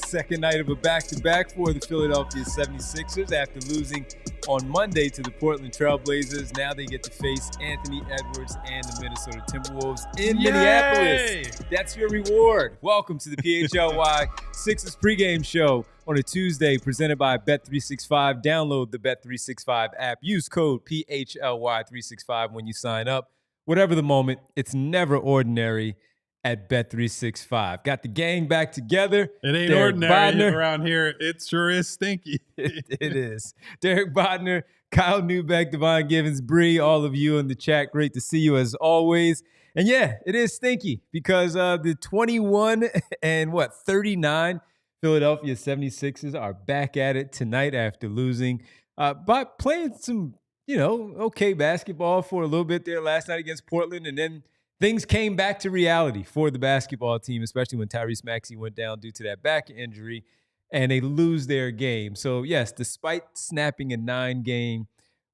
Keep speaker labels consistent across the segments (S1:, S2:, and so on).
S1: second night of a back-to-back for the Philadelphia 76ers after losing on Monday to the Portland Trailblazers. Now they get to face Anthony Edwards and the Minnesota Timberwolves in Minneapolis. That's your reward. Welcome to the PHLY Sixers pregame show on a Tuesday, presented by Bet365. Download the Bet365 app. Use code PHLY365 when you sign up. Whatever the moment, it's never ordinary at Bet365. Got the gang back together.
S2: It ain't
S1: Derek
S2: ordinary
S1: Bodner.
S2: around here. It sure is stinky.
S1: It is. Derek Bodner, Kyle Newbeck, Devon Givens, Bree, all of you in the chat. Great to see you as always. And yeah, it is stinky because the 21 and 39 Philadelphia 76ers are back at it tonight after losing, but playing some, okay basketball for a little bit there last night against Portland. And then things came back to reality for the basketball team, especially when Tyrese Maxey went down due to that back injury, and they lose their game. So, yes, despite snapping a 9-game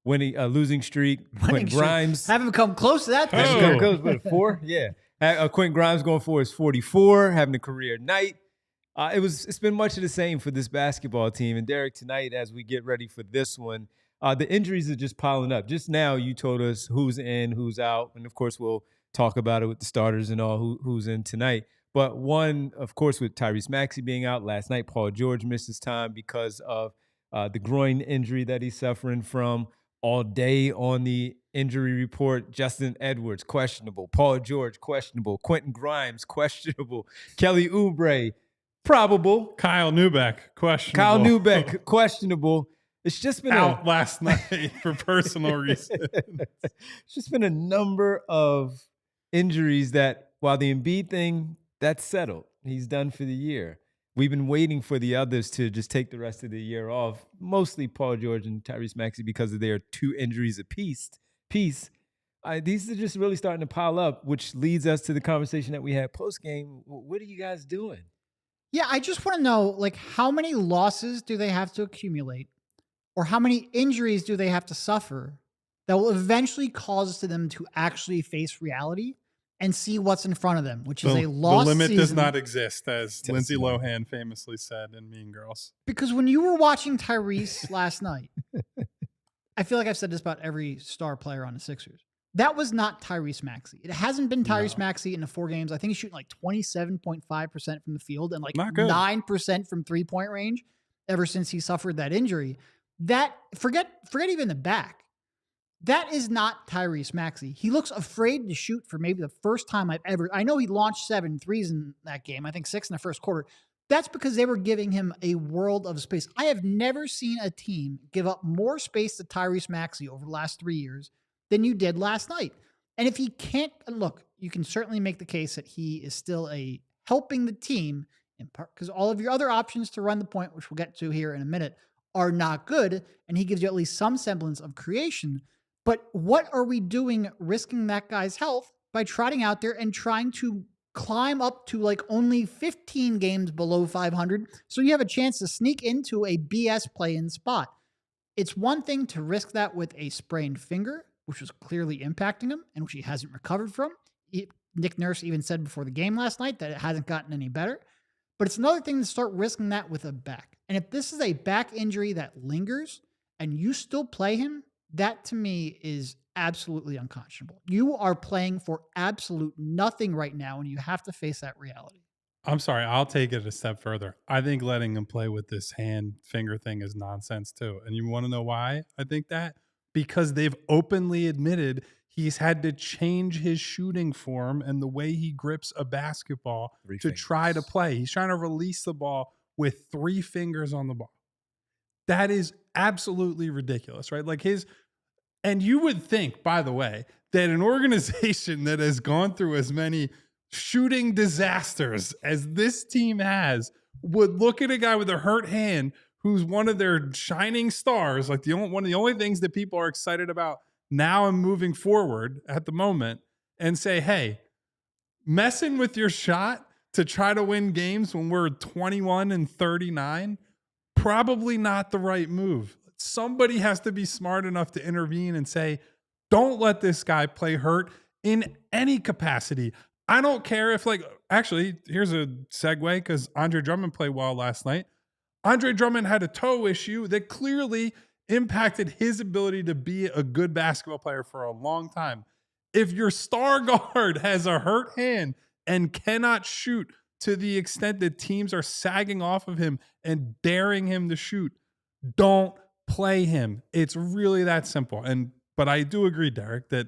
S1: losing streak, Quentin Grimes
S3: haven't come close to that.
S1: Haven't come close, but 4? Yeah. Quentin Grimes going for his 44, having a career night. It's been much of the same for this basketball team. And Derek, tonight, as we get ready for this one, the injuries are just piling up. Just now, you told us who's in, who's out, and of course, we'll talk about it with the starters and all who's in tonight. But one, of course, with Tyrese Maxey being out last night, Paul George missed his time because of the groin injury that he's suffering from. All day on the injury report, Justin Edwards, questionable. Paul George, questionable. Quentin Grimes, questionable. Kelly Oubre, probable.
S2: Kyle Newbeck, questionable.
S1: Kyle Newbeck, questionable. It's just been
S2: out last night for personal reasons.
S1: It's just been a number of injuries that, while the Embiid thing, that's settled. He's done for the year. We've been waiting for the others to just take the rest of the year off, mostly Paul George and Tyrese Maxey because of their 2 injuries apiece. These are just really starting to pile up, which leads us to the conversation that we had post-game. What are you guys doing?
S3: Yeah, I just want to know, how many losses do they have to accumulate, or how many injuries do they have to suffer that will eventually cause them to actually face reality and see what's in front of them, which is a lost
S2: The limit
S3: season.
S2: does not exist, as Lindsay Lohan famously said in Mean Girls.
S3: Because when you were watching Tyrese last night, I feel like I've said this about every star player on the Sixers. That was not Tyrese Maxey. It hasn't been Tyrese Maxey in the 4 games. I think he's shooting 27.5% from the field and 9% from 3-point range ever since he suffered that injury. That forget even the back. That is not Tyrese Maxey. He looks afraid to shoot for maybe the first time I know he launched 7 threes in that game. I think 6 in the first quarter. That's because they were giving him a world of space. I have never seen a team give up more space to Tyrese Maxey over the last 3 years than you did last night. And if he can't, look, you can certainly make the case that he is still helping the team in part because all of your other options to run the point, which we'll get to here in a minute, are not good. And he gives you at least some semblance of creation. But what are we doing risking that guy's health by trotting out there and trying to climb up to only 15 games below 500 so you have a chance to sneak into a BS play-in spot? It's one thing to risk that with a sprained finger, which was clearly impacting him and which he hasn't recovered from. Nick Nurse even said before the game last night that it hasn't gotten any better. But it's another thing to start risking that with a back. And if this is a back injury that lingers and you still play him, that to me is absolutely unconscionable. You are playing for absolute nothing right now, and you have to face that reality.
S2: I'm sorry, I'll take it a step further. I think letting him play with this hand-finger thing is nonsense too. And you want to know why I think that? Because they've openly admitted he's had to change his shooting form and the way he grips a basketball to try to play. He's trying to release the ball with 3 fingers on the ball. That is absolutely ridiculous, right? And you would think, by the way, that an organization that has gone through as many shooting disasters as this team has would look at a guy with a hurt hand who's one of their shining stars, one of the only things that people are excited about now and moving forward at the moment, and say, hey, messing with your shot to try to win games when we're 21 and 39, probably not the right move. Somebody has to be smart enough to intervene and say, don't let this guy play hurt in any capacity. I don't care if actually, here's a segue because Andre Drummond played well last night. Andre Drummond had a toe issue that clearly impacted his ability to be a good basketball player for a long time. If your star guard has a hurt hand and cannot shoot to the extent that teams are sagging off of him and daring him to shoot, don't play him. It's really that simple. But I do agree, Derek, that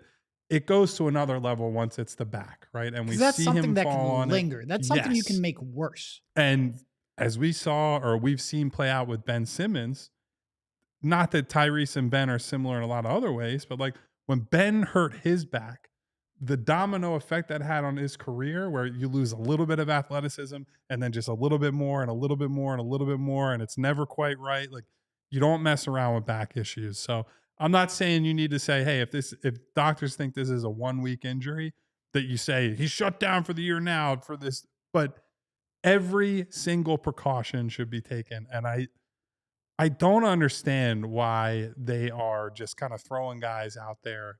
S2: it goes to another level once it's the back, right? And we
S3: that's
S2: see
S3: something
S2: him
S3: that
S2: fall
S3: can
S2: on
S3: linger.
S2: it.
S3: That's something you
S2: Yes.
S3: can make worse.
S2: And as we saw or we've seen play out with Ben Simmons, not that Tyrese and Ben are similar in a lot of other ways, but like when Ben hurt his back, the domino effect that had on his career, where you lose a little bit of athleticism and then just a little bit more and a little bit more and a little bit more, and it's never quite right. Like, you don't mess around with back issues. So I'm not saying you need to say, hey, if doctors think this is a 1 week injury, that you say he's shut down for the year now for this, but every single precaution should be taken. And I don't understand why they are just kind of throwing guys out there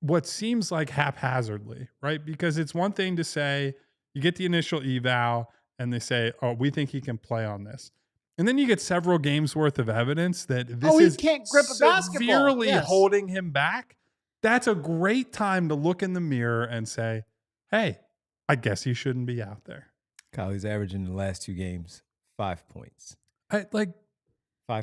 S2: what seems like haphazardly, right? Because it's one thing to say you get the initial eval and they say, oh, we think he can play on this. And then you get several games worth of evidence that this
S3: he
S2: is
S3: can't grip a basketball.
S2: severely
S3: Yes.
S2: holding him back. That's a great time to look in the mirror and say, hey, I guess he shouldn't be out there.
S1: Kyle, he's averaging in the last 2 games 5 points. 5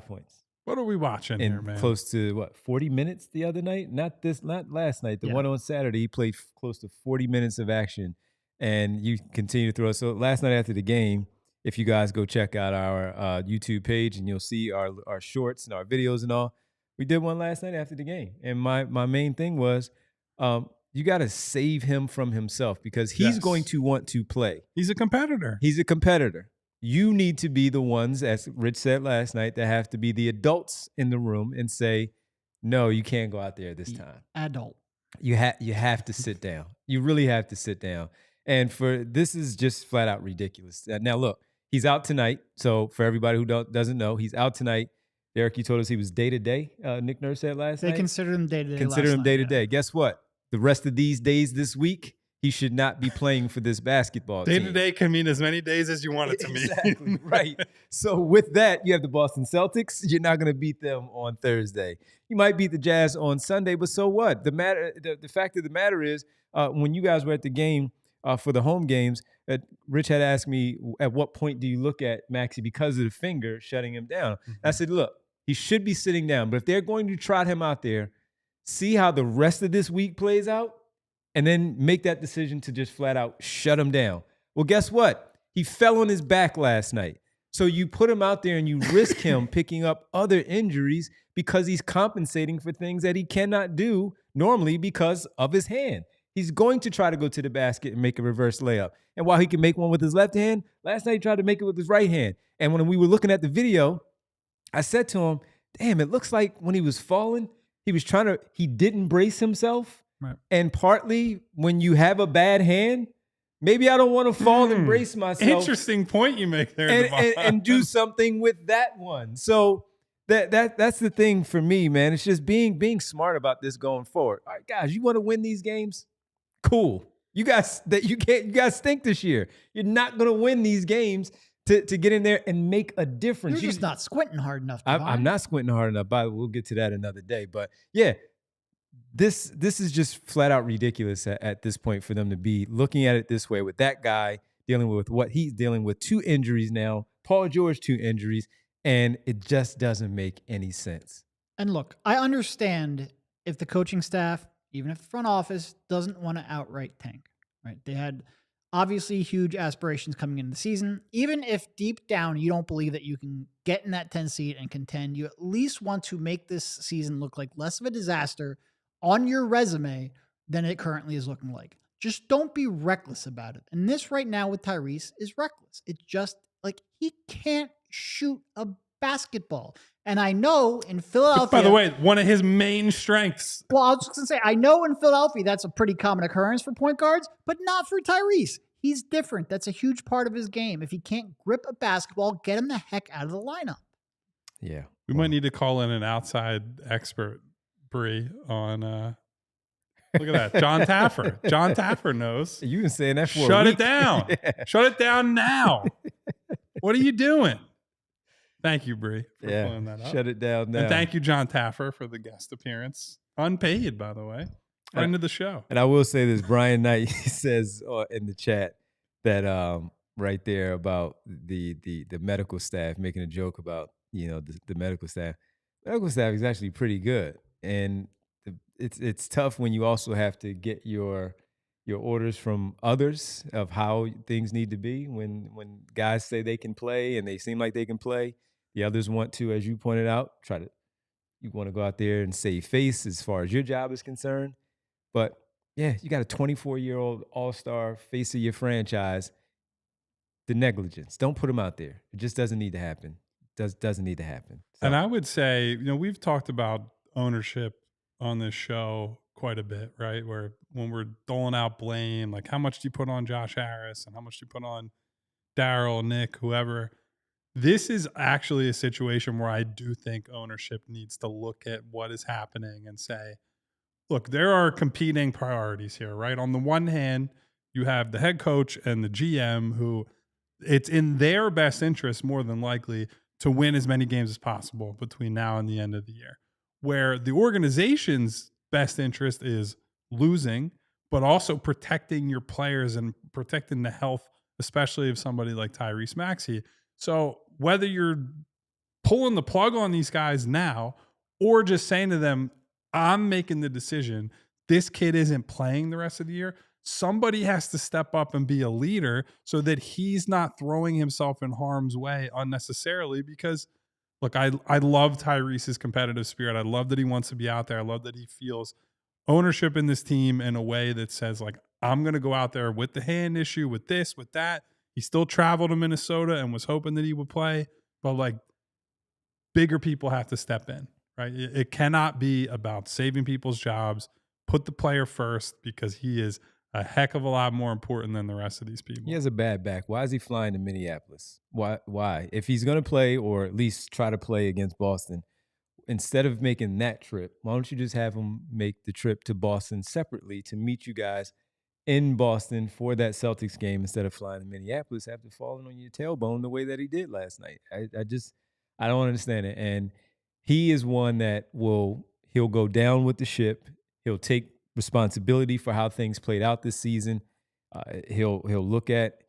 S1: points.
S2: What are we watching
S1: And
S2: here, man?
S1: close to 40 minutes the other night? Not last night. The one on Saturday, he played close to 40 minutes of action. And you continue to throw. So last night after the game, if you guys go check out our YouTube page and you'll see our shorts and our videos and all, we did one last night after the game. And my main thing was you got to save him from himself because he's going to want to play.
S2: He's a competitor.
S1: He's a competitor. You need to be the ones, as Rich said last night, that have to be the adults in the room and say, no, you can't go out there this time.
S3: Adult.
S1: You have to sit down. You really have to sit down. And this is just flat out ridiculous. Now, look, he's out tonight. So for everybody who doesn't know, he's out tonight. Derek, you told us he was day-to-day, Nick Nurse said last night.
S3: They consider him day-to-day.
S1: Consider him day-to-day. Guess what? The rest of these days this week, he should not be playing for this basketball team.
S2: Day-to-day can mean as many days as you want it to mean.
S1: Exactly, right. So with that, you have the Boston Celtics. You're not going to beat them on Thursday. You might beat the Jazz on Sunday, but so what? The fact of the matter is, when you guys were at the game for the home games, Rich had asked me, at what point do you look at Maxey because of the finger shutting him down? Mm-hmm. I said, look, he should be sitting down, but if they're going to trot him out there, see how the rest of this week plays out, and then make that decision to just flat out shut him down. Well, guess what? He fell on his back last night. So you put him out there and you risk him picking up other injuries because he's compensating for things that he cannot do normally because of his hand. He's going to try to go to the basket and make a reverse layup. And while he can make one with his left hand, last night he tried to make it with his right hand. And when we were looking at the video, I said to him, damn, it looks like when he was falling, he didn't brace himself. Right. And partly when you have a bad hand, maybe I don't want to fall and brace myself.
S2: Interesting point you make there.
S1: And do something with that one. So that's the thing for me, man. It's just being smart about this going forward. All right, guys, you want to win these games? Cool. You guys stink this year. You're not going to win these games to get in there and make a difference.
S3: You're just not squinting hard enough.
S1: I'm not squinting hard enough. But we'll get to that another day. But yeah. This is just flat out ridiculous at this point for them to be looking at it this way with that guy dealing with what he's dealing with, 2 injuries now, Paul George 2 injuries, and it just doesn't make any sense.
S3: And look, I understand if the coaching staff, even if the front office, doesn't want to outright tank, right? They had obviously huge aspirations coming into the season. Even if deep down you don't believe that you can get in that 10 seed and contend, you at least want to make this season look like less of a disaster on your resume than it currently is looking like. Just don't be reckless about it. And this right now with Tyrese is reckless. It's just like he can't shoot a basketball. And I know in Philadelphia...
S2: By the way, one of his main strengths.
S3: Well, I was just going to say, I know in Philadelphia that's a pretty common occurrence for point guards, but not for Tyrese. He's different. That's a huge part of his game. If he can't grip a basketball, get him the heck out of the lineup.
S1: Yeah.
S2: We might need to call in an outside expert, Bree, on Look at that. John Taffer. John Taffer knows.
S1: You've been saying that for a
S2: Shut
S1: week.
S2: it down. Shut it down now. What are you doing? Thank you, Bree, for pulling that up.
S1: Shut it down now.
S2: And thank you, John Taffer, for the guest appearance. Unpaid, by the way. Friend of the show.
S1: And I will say this, Brian Knight says in the chat that right there about the medical staff, making a joke about, the medical staff. Medical staff is actually pretty good. And it's tough when you also have to get your orders from others of how things need to be. When guys say they can play and they seem like they can play, the others want to, as you pointed out, you want to go out there and save face as far as your job is concerned. But yeah, you got a 24-year-old all-star face of your franchise. The negligence, don't put him out there. It just doesn't need to happen. Doesn't need to happen. So.
S2: And I would say, we've talked about ownership on this show quite a bit, right? Where when we're doling out blame, like how much do you put on Josh Harris and how much do you put on Daryl, Nick, whoever? This is actually a situation where I do think ownership needs to look at what is happening and say, look, there are competing priorities here, right? On the one hand, you have the head coach and the GM who it's in their best interest more than likely to win as many games as possible between now and the end of the year, where the organization's best interest is losing, but also protecting your players and protecting the health, especially of somebody like Tyrese Maxey. So whether you're pulling the plug on these guys now or just saying to them, I'm making the decision, this kid isn't playing the rest of the year, somebody has to step up and be a leader so that he's not throwing himself in harm's way unnecessarily. Because look, I love Tyrese's competitive spirit. I love that he wants to be out there. I love that he feels ownership in this team in a way that says, like, I'm going to go out there with the hand issue, with this, with that. He still traveled to Minnesota and was hoping that he would play. But like, bigger people have to step in, right? It cannot be about saving people's jobs. Put the player first, because he is a heck of a lot more important than the rest of these people.
S1: He has a bad back. Why is he flying to Minneapolis? Why? If he's going to play, or at least try to play against Boston, instead of making that trip, why don't you just have him make the trip to Boston separately to meet you guys in Boston for that Celtics game, instead of flying to Minneapolis after falling on your tailbone the way that he did last night? I don't understand it. And he is one that he'll go down with the ship. He'll take responsibility for how things played out this season. He'll look at,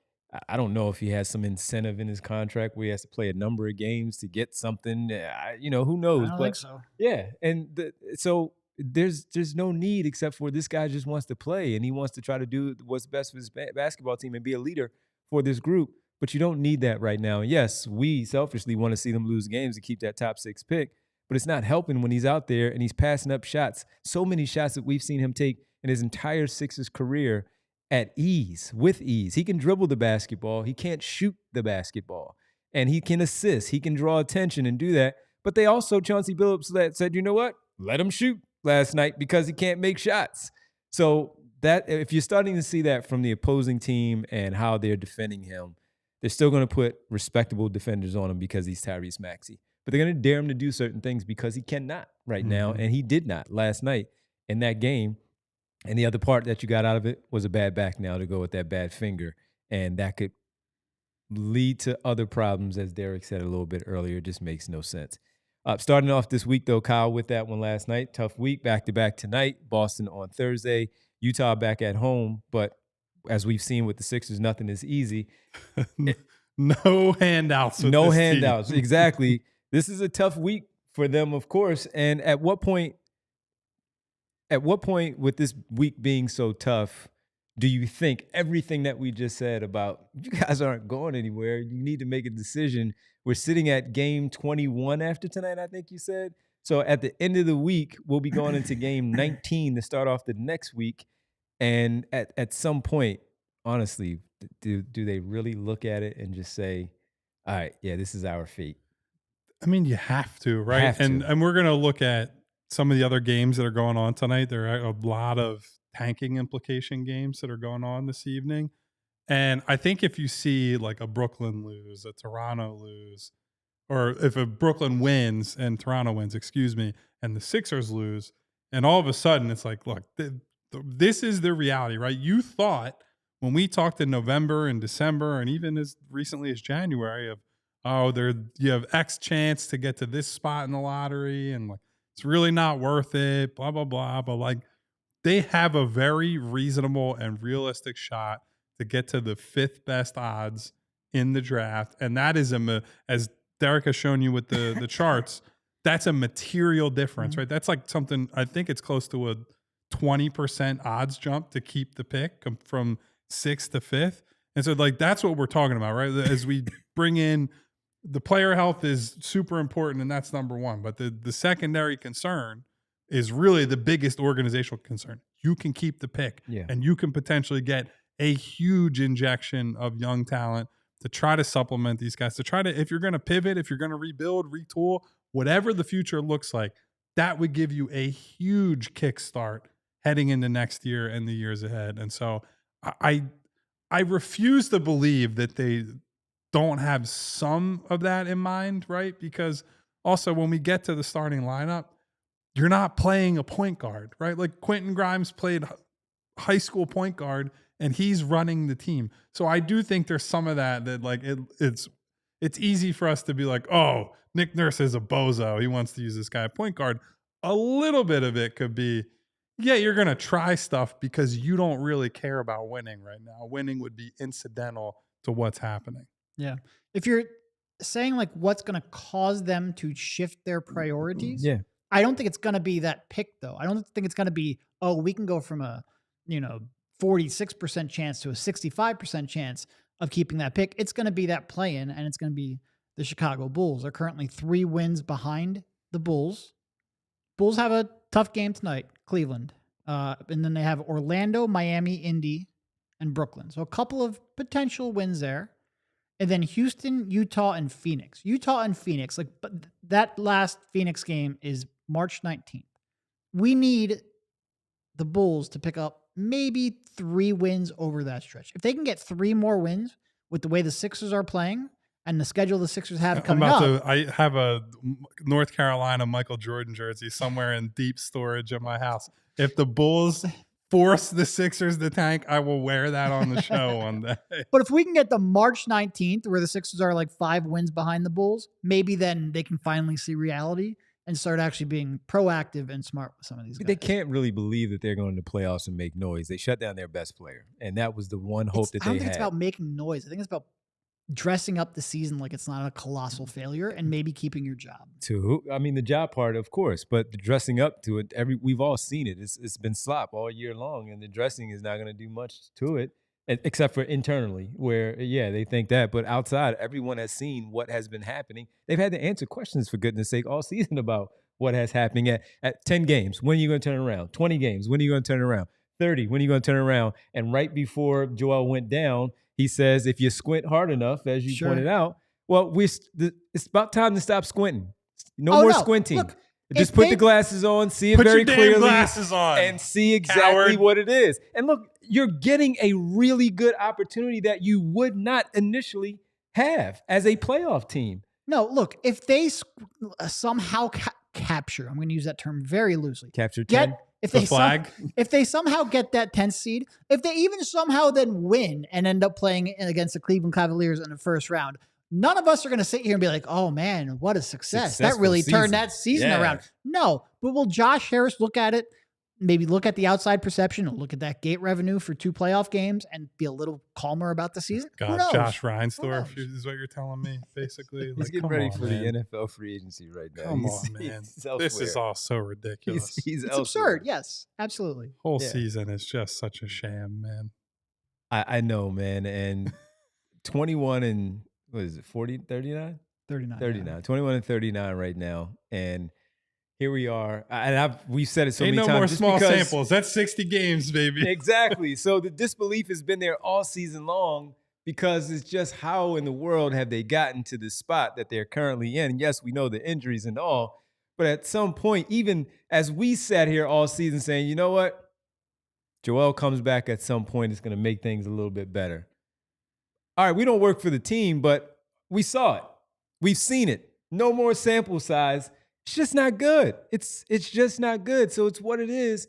S1: I don't know if he has some incentive in his contract where he has to play a number of games to get something. Who knows?
S3: I don't think so.
S1: Yeah, and so there's no need, except for this guy just wants to play and he wants to try to do what's best for his basketball team and be a leader for this group. But you don't need that right now. And yes, we selfishly want to see them lose games to keep that top 6 pick. But it's not helping when he's out there and he's passing up shots. So many shots that we've seen him take in his entire Sixers career with ease. He can dribble the basketball. He can't shoot the basketball. And he can assist. He can draw attention and do that. But they also, Chauncey Billups said, you know what? Let him shoot last night because he can't make shots. So that, if you're starting to see that from the opposing team and how they're defending him, they're still going to put respectable defenders on him because he's Tyrese Maxey. But they're going to dare him to do certain things because he cannot right now, and he did not last night in that game. And the other part that you got out of it was a bad back now to go with that bad finger, and that could lead to other problems, as Derek said a little bit earlier. It just makes no sense. Starting off this week, though, Kyle, with that one last night, tough week, back-to-back tonight, Boston on Thursday, Utah back at home, but as we've seen with the Sixers, nothing is easy.
S2: No handouts.
S1: No handouts, exactly. This is a tough week for them, of course. And at what point with this week being so tough, do you think everything that we just said about you guys aren't going anywhere, you need to make a decision? We're sitting at game 21 after tonight, I think you said. So at the end of the week, we'll be going into game 19 to start off the next week. And at some point, honestly, do they really look at it and just say, all right, yeah, this is our fate?
S2: I mean, you have to, right? And we're going to look at some of the other games that are going on tonight. There are a lot of tanking implication games that are going on this evening. And I think if you see like a Brooklyn lose, a Toronto lose, or if a Brooklyn wins and Toronto wins, and the Sixers lose, and all of a sudden it's like, look, this is the reality, right? You thought when we talked in November and December and even as recently as January of, you have X chance to get to this spot in the lottery and like it's really not worth it, blah, blah, blah. But like they have a very reasonable and realistic shot to get to the 5th best odds in the draft. And that is, as Derek has shown you with the charts, that's a material difference, right? That's like something, I think it's close to a 20% odds jump to keep the pick from 6th to 5th. And so like, that's what we're talking about, right? As we bring in the player health is super important and that's number one. But the secondary concern is really the biggest organizational concern. You can keep the pick and you can potentially get a huge injection of young talent to try to supplement these guys, to try to, if you're going to pivot, if you're going to rebuild, retool, whatever the future looks like, that would give you a huge kickstart heading into next year and the years ahead. And so I refuse to believe that they don't have some of that in mind, right? Because also when we get to the starting lineup, you're not playing a point guard, right? Like Quentin Grimes played high school point guard and he's running the team. So I do think there's some of that like it's easy for us to be like, oh, Nick Nurse is a bozo. He wants to use this guy at point guard. A little bit of it could be, yeah, you're going to try stuff because you don't really care about winning right now. Winning would be incidental to what's happening.
S3: Yeah. If you're saying like what's going to cause them to shift their priorities, I don't think it's going to be that pick though. I don't think it's going to be, oh, we can go from a, 46% chance to a 65% chance of keeping that pick. It's going to be that play-in, and it's going to be the Chicago Bulls. They're currently 3 wins behind the Bulls. Bulls have a tough game tonight, Cleveland. And then they have Orlando, Miami, Indy, and Brooklyn. So a couple of potential wins there. And then Houston, Utah, and Phoenix. Utah and Phoenix, but that last Phoenix game is March 19th. We need the Bulls to pick up maybe 3 wins over that stretch. If they can get 3 more wins with the way the Sixers are playing and the schedule the Sixers have coming up.
S2: I have a North Carolina Michael Jordan jersey somewhere in deep storage at my house. If the Bulls force the Sixers to tank, I will wear that on the show one day.
S3: But if we can get the March 19th where the Sixers are like 5 wins behind the Bulls, maybe then they can finally see reality and start actually being proactive and smart with some of these guys.
S1: They can't really believe that they're going to the playoffs and make noise. They shut down their best player, and that was the one hope that they had.
S3: I don't think it's about making noise. I think it's about dressing up the season like it's not a colossal failure and maybe keeping your job.
S1: The job part, of course, but the dressing up to it, we've all seen it. It's been slop all year long, and the dressing is not going to do much to it, except for internally, where, they think that. But outside, everyone has seen what has been happening. They've had to answer questions, for goodness sake, all season about what has happened at 10 games. When are you going to turn around? 20 games. When are you going to turn around? 30. When are you going to turn around? And right before Joel went down, he says, if you squint hard enough, as you pointed out, well, it's about time to stop squinting. No more squinting. Look, just put the glasses on, see it very clearly,
S2: glasses on,
S1: and see exactly what it is. And look, you're getting a really good opportunity that you would not initially have as a playoff team.
S3: No, look, if they somehow capture, I'm going to use that term very loosely.
S1: Capture 10?
S3: If they somehow get that 10th seed, if they even somehow then win and end up playing against the Cleveland Cavaliers in the first round, none of us are going to sit here and be like, oh man, what a success. That really turned that season around. No, but will Josh Harris look at it, maybe look at the outside perception and look at that gate revenue for 2 playoff games and be a little calmer about the season?
S2: God, Josh Reinsdorf is what you're telling me, basically.
S1: He's getting ready for the NFL free agency right now.
S2: Come on, man. This is all so ridiculous.
S3: It's absurd. Yes, absolutely.
S2: Whole season is just such a sham, man.
S1: I know, man. And 21 and, what is it, 40, 39?
S3: 39.
S1: 39. 21 and 39 right now. And here we are. And we've said it so many times.
S2: Ain't no more small samples. That's 60 games, baby.
S1: Exactly. So the disbelief has been there all season long because it's just how in the world have they gotten to the spot that they're currently in? And yes, we know the injuries and all, but at some point, even as we sat here all season saying, you know what? Joel comes back at some point, it's going to make things a little bit better. All right, we don't work for the team, but we saw it. We've seen it. No more sample size. It's just not good. It's just not good. So it's what it is.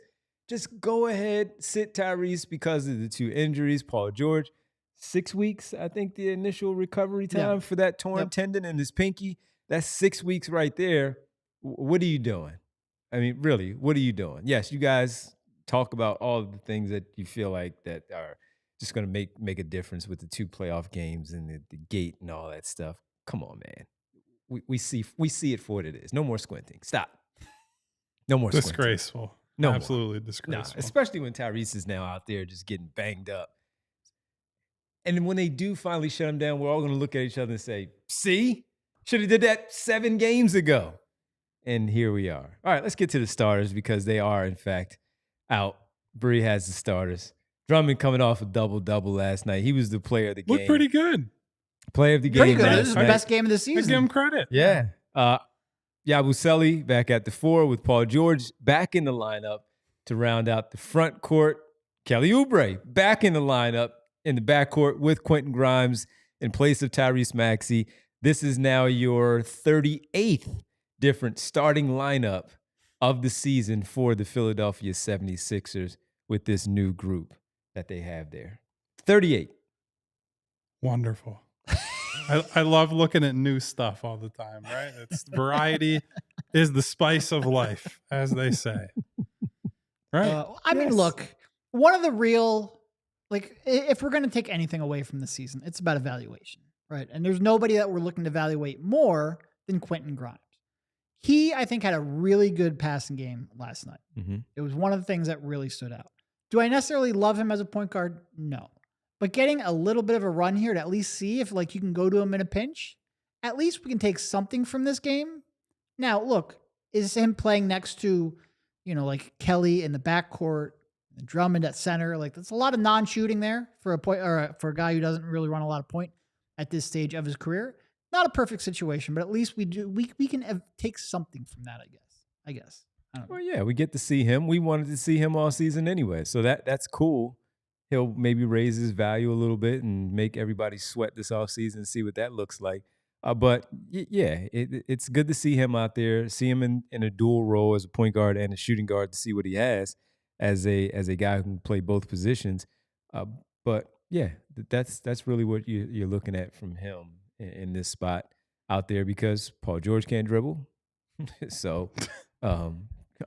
S1: just go ahead, sit Tyrese because of the 2 injuries. Paul George, 6 weeks, I think the initial recovery time for that torn tendon in his pinky. That's 6 weeks right there. What are you doing? I mean, really, what are you doing? Yes, you guys talk about all of the things that you feel like that are just going to make a difference with the 2 playoff games and the gate and all that stuff. Come on, man. We see it for what it is. No more squinting. Stop. No more squinting.
S2: Disgraceful.
S1: No
S2: Absolutely
S1: more.
S2: disgraceful.
S1: Nah, especially when Tyrese is now out there just getting banged up. And then when they do finally shut him down, we're all going to look at each other and say, see? Should have did that 7 games ago. And here we are. All right, let's get to the starters because they are, in fact, out. Bree has the starters. Drummond coming off a double-double last night. He was the player of the game.
S2: Looked pretty good.
S1: Player of the game.
S3: Pretty good.
S1: last
S3: This is the
S1: night.
S3: best game of the
S2: I
S3: season.
S2: give him credit.
S1: Yeah. Yabusele back at the 4 with Paul George back in the lineup to round out the front court. Kelly Oubre back in the lineup in the backcourt with Quentin Grimes in place of Tyrese Maxey. This is now your 38th different starting lineup of the season for the Philadelphia 76ers with this new group that they have there. 38.
S2: Wonderful. I love looking at new stuff all the time, right? It's variety is the spice of life, as they say. Right?
S3: I mean, look, one of the real, like, if we're going to take anything away from the season, it's about evaluation, right? And there's nobody that we're looking to evaluate more than Quentin Grimes. He, I think, had a really good passing game last night.
S1: Mm-hmm.
S3: It was one of the things that really stood out. Do I necessarily love him as a point guard? No. But getting a little bit of a run here to at least see if, like, you can go to him in a pinch, at least we can take something from this game. Now, look, is him playing next to, like Kelly in the backcourt, and Drummond at center? Like, that's a lot of non-shooting there for a point or for a guy who doesn't really run a lot of point at this stage of his career. Not a perfect situation, but at least we can take something from that, I guess. I don't know.
S1: Well, yeah, we get to see him. We wanted to see him all season anyway, so that's cool. He'll maybe raise his value a little bit and make everybody sweat this offseason and see what that looks like. But yeah, it's good to see him out there, see him in a dual role as a point guard and a shooting guard to see what he has as a guy who can play both positions. But yeah, that's really what you're looking at from him in this spot out there because Paul George can't dribble. So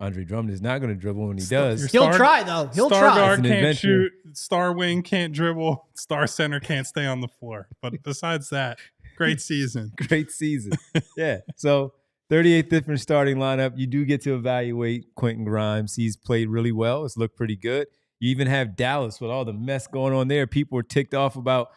S1: Andre Drummond is not going to dribble when he does.
S3: He'll try, though. He'll
S2: star
S3: try.
S2: guard
S1: It's an
S2: can't
S1: adventure.
S2: shoot. Star wing can't dribble. Star center can't stay on the floor. But besides that, great season.
S1: Great season. Yeah. So 38th different starting lineup. You do get to evaluate Quentin Grimes. He's played really well. It's looked pretty good. You even have Dallas with all the mess going on there. People were ticked off about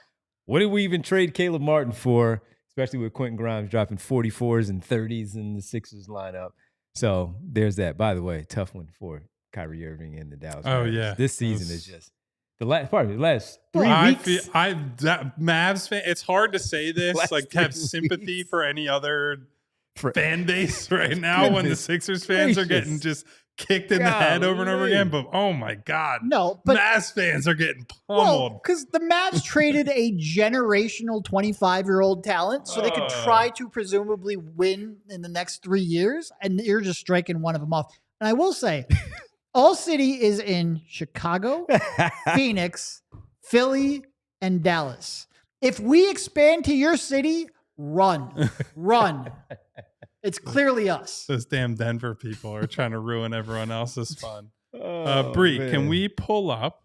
S1: what did we even trade Caleb Martin for, especially with Quentin Grimes dropping 44s and 30s in the Sixers lineup. So there's that. By the way, tough one for Kyrie Irving and the Dallas Mavericks.
S2: Yeah.
S1: This season is just the last 3 weeks.
S2: Mavs fan, it's hard to say this,
S1: Last
S2: like to have
S1: 3
S2: sympathy
S1: weeks.
S2: for any other
S1: For-
S2: fan base right now when the
S1: Goodness
S2: Sixers fans are getting
S1: gracious.
S2: just kicked in the head over and over
S1: Golly.
S2: again. But oh my God.
S3: No, but
S2: Mavs fans are getting
S3: well,
S2: pummeled.
S3: because the Mavs traded a generational 25-year-old talent so they could try to presumably win in the next 3 years, and you're just striking one of them off. And I will say, ALLCITY is in Chicago, Phoenix, Philly, and Dallas. If we expand to your city, run. It's clearly us.
S2: Those damn Denver people are trying to ruin everyone else's fun.
S1: Oh,
S2: Bree,
S1: man.
S2: can we pull up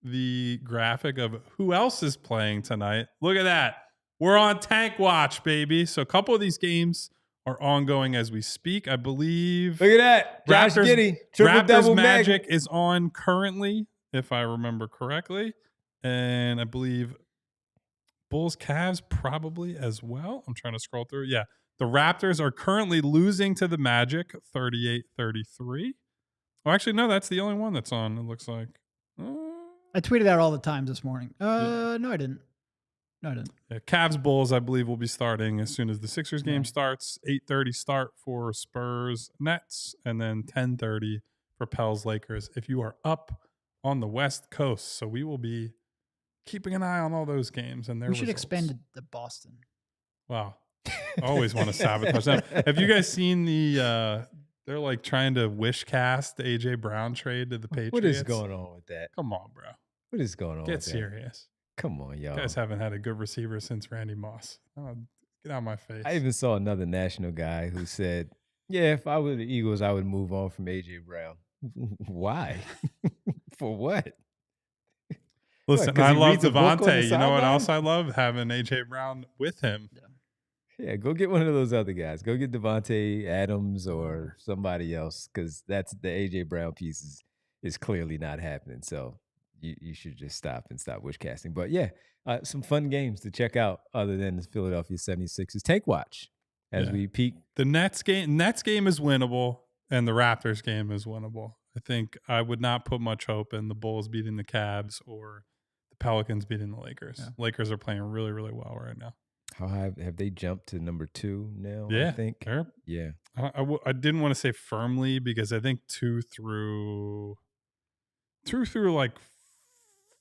S2: the graphic of who else is playing tonight? Look at that. We're on tank watch, baby. So a couple of these games are ongoing as we speak. I believe
S1: Look at that. Josh
S2: Raptors-
S1: Giddey. Triple-double
S2: Magic is on currently, if I remember correctly. And I believe Bulls Cavs probably as well. I'm trying to scroll through. Yeah. The Raptors are currently losing to the Magic 38-33. Oh, actually, no, that's the only one that's on, it looks like.
S3: I tweeted out all the times this morning. No, I didn't.
S2: Yeah, Cavs Bulls, I believe, will be starting as soon as the Sixers game starts. 8:30 start for Spurs Nets, and then 10:30 for Pels Lakers. If you are up on the West Coast, so we will be keeping an eye on all those games and their
S3: We should
S2: results.
S3: expand to Boston.
S2: Wow. I always want to sabotage them. Have you guys seen the They're like trying to wish cast the AJ Brown trade to the Patriots.
S1: What is going on with that?
S2: Come on, bro.
S1: What is going on
S2: Get
S1: with that?
S2: serious.
S1: Come on,
S2: You
S1: y'all.
S2: guys haven't had a good receiver since Randy Moss. Oh, get out of my face.
S1: I even saw another national guy who said, yeah, if I were the Eagles, I would move on from AJ Brown. Why? For what?
S2: Listen,
S1: 'cause
S2: I
S1: he
S2: love
S1: reads a book on the
S2: Devontae. You know what
S1: sideline?
S2: else I love? Having AJ Brown with him.
S1: Yeah, go get one of those other guys. Go get Devontae Adams or somebody else, because that's the AJ Brown piece is clearly not happening. So you should just stop wish casting. But yeah, some fun games to check out other than the Philadelphia 76ers. Tank watch as we peek.
S2: The Nets game is winnable, and the Raptors game is winnable. I think I would not put much hope in the Bulls beating the Cavs or the Pelicans beating the Lakers.
S3: Yeah.
S2: Lakers are playing really, really well right now.
S1: How high have they jumped to number 2 now?
S2: Yeah,
S1: I think. Yeah.
S2: I didn't want to say firmly because I think 2 through like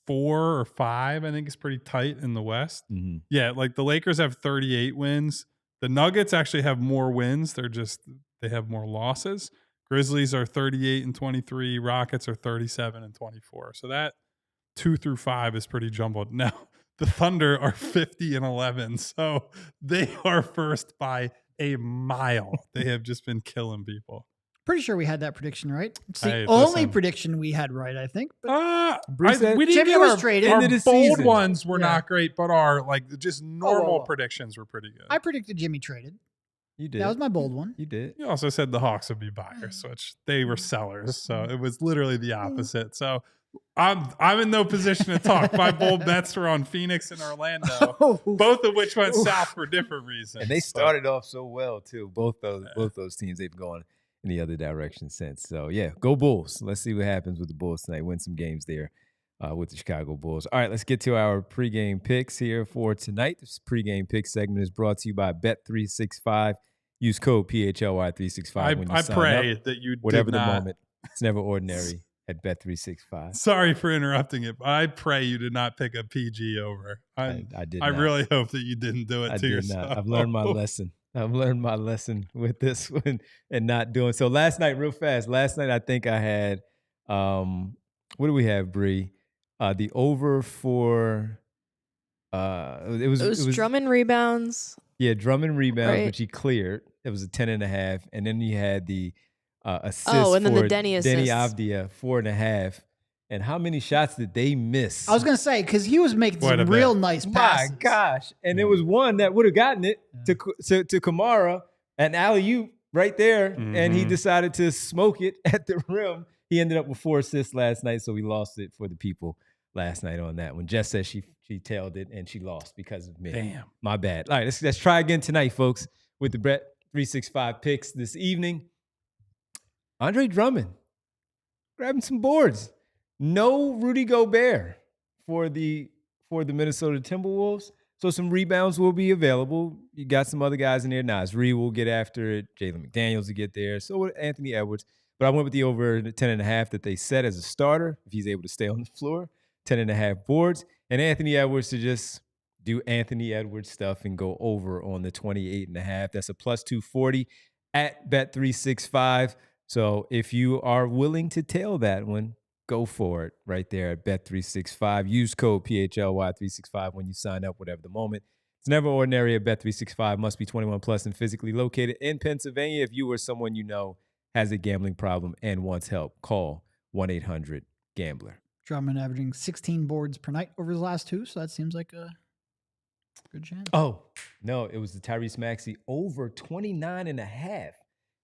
S2: 4 or 5, I think is pretty tight in the West.
S1: Mm-hmm.
S2: Yeah, like the Lakers have 38 wins. The Nuggets actually have more wins. They have more losses. Grizzlies are 38-23. Rockets are 37-24. So that 2 through 5 is pretty jumbled. Now, the Thunder are 50-11. So they are first by a mile. They have just been killing people.
S3: Pretty sure we had that prediction right. It's the
S2: Hey,
S3: only
S2: listen.
S3: prediction we had right, I think. But
S1: Bruce said
S2: we didn't
S3: Jimmy
S2: get
S3: was
S2: our,
S3: traded.
S2: our
S1: End of the
S2: bold
S1: season.
S2: ones were
S3: Yeah.
S2: not great, but our like just normal
S3: whoa.
S2: predictions were pretty good.
S3: I predicted Jimmy traded.
S1: You did.
S3: That was my bold one.
S1: You did.
S2: You also said the Hawks would be buyers, which they were sellers. So it was literally the opposite. So I'm in no position to talk. My bold bets were on Phoenix and Orlando, both of which went south for different reasons.
S1: And they started off so well too. Both those teams, they've gone in the other direction since. So yeah, go Bulls. Let's see what happens with the Bulls tonight. Win some games there with the Chicago Bulls. All right, let's get to our pregame picks here for tonight. This pregame pick segment is brought to you by Bet365. Use code PHLY365 when you
S2: I
S1: sign
S2: pray
S1: up.
S2: that you
S1: Whatever
S2: did
S1: the
S2: not.
S1: moment, it's never ordinary at Bet365.
S2: Sorry for interrupting it, but I pray you did not pick a PG over.
S1: I did.
S2: I
S1: not.
S2: really hope that you didn't do it
S1: I
S2: to
S1: did
S2: yourself.
S1: not. I've learned my lesson. I've learned my lesson with this one and not doing so. Last night, real fast. Last night, I think I had what do we have, Bree? The over for it was
S4: Drummond rebounds.
S1: Yeah, Drummond rebounds,
S4: Right.
S1: which he cleared. It was a 10.5, and then you had the assist.
S4: And then the
S1: for
S4: Denny
S1: Denny
S4: assists.
S1: Avdia 4.5. And how many shots did they miss?
S3: I was going to say, because he was making
S2: Quite a
S3: some
S2: bit.
S3: real nice
S1: My
S3: passes.
S1: gosh! And there was one that would have gotten it to Kamara, an alley-oop right there, and he
S2: Mhm.
S1: decided to smoke it at the rim. He ended up with 4 assists last night, so we lost it for the people last night on that one. Jess says she tailed it and she lost because of me.
S2: Damn.
S1: My bad. All right, let's try again tonight, folks, with the Brett 365 picks this evening. Andre Drummond grabbing some boards. No Rudy Gobert for the Minnesota Timberwolves. So some rebounds will be available. You got some other guys in there. Nas Reed will get after it. Jalen McDaniels will get there. So will Anthony Edwards. But I went with the over 10.5 that they set as a starter if he's able to stay on the floor. 10.5 boards. And Anthony Edwards to just do Anthony Edwards stuff and go over on the 28.5. That's a plus 240 at Bet365. So if you are willing to tail that one, go for it right there at Bet365. Use code PHLY365 when you sign up, whatever the moment. It's never ordinary at Bet365. Must be 21 plus and physically located in Pennsylvania. If you or someone you know has a gambling problem and wants help, call 1-800-GAMBLER.
S3: Drummond averaging 16 boards per night over his last 2, so that seems like a good chance.
S1: Oh, no, it was the Tyrese Maxey over 29.5.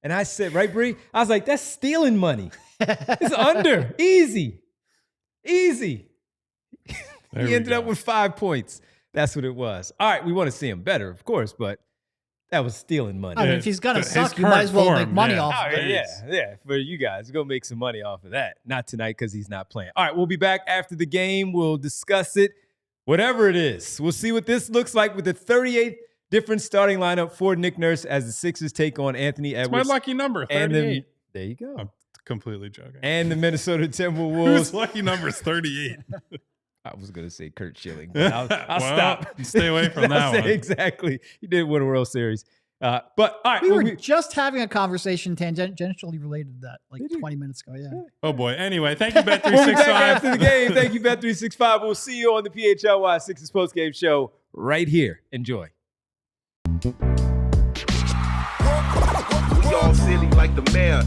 S1: And I said, right, Bree? I was like, that's stealing money. It's under. Easy. He ended up with 5 points. That's what it was. All right, we want to see him better, of course, but that was stealing money.
S3: I mean, if he's going to
S2: His
S3: suck, you might as well
S2: current
S3: make
S2: form,
S3: money
S2: yeah.
S3: off
S1: Oh,
S3: of it.
S1: yeah. For you guys, go make some money off of that. Not tonight because he's not playing. All right, we'll be back after the game. We'll discuss it, whatever it is. We'll see what this looks like with the 38th different starting lineup for Nick Nurse as the Sixers take on Anthony
S2: It's my
S1: Edwards.
S2: lucky number,
S1: and
S2: 38.
S1: there you go.
S2: I'm completely joking.
S1: And the Minnesota
S2: Whose
S1: Timberwolves.
S2: lucky number is 38?
S1: I was going to say Kurt Schilling, but I'll
S2: Well,
S1: stop.
S2: stay away from
S1: I'll
S2: that
S1: say
S2: one.
S1: Exactly. He did win a World Series. But all right,
S3: We were just having a conversation tangentially related to that like 20 minutes ago. Yeah.
S2: Oh boy. Anyway, thank you,
S1: We'll be back
S2: Bet365.
S1: after the game. Thank you, Bet365. We'll see you on the PHLY Sixers postgame show right here. Enjoy.
S4: We all silly like the mayor.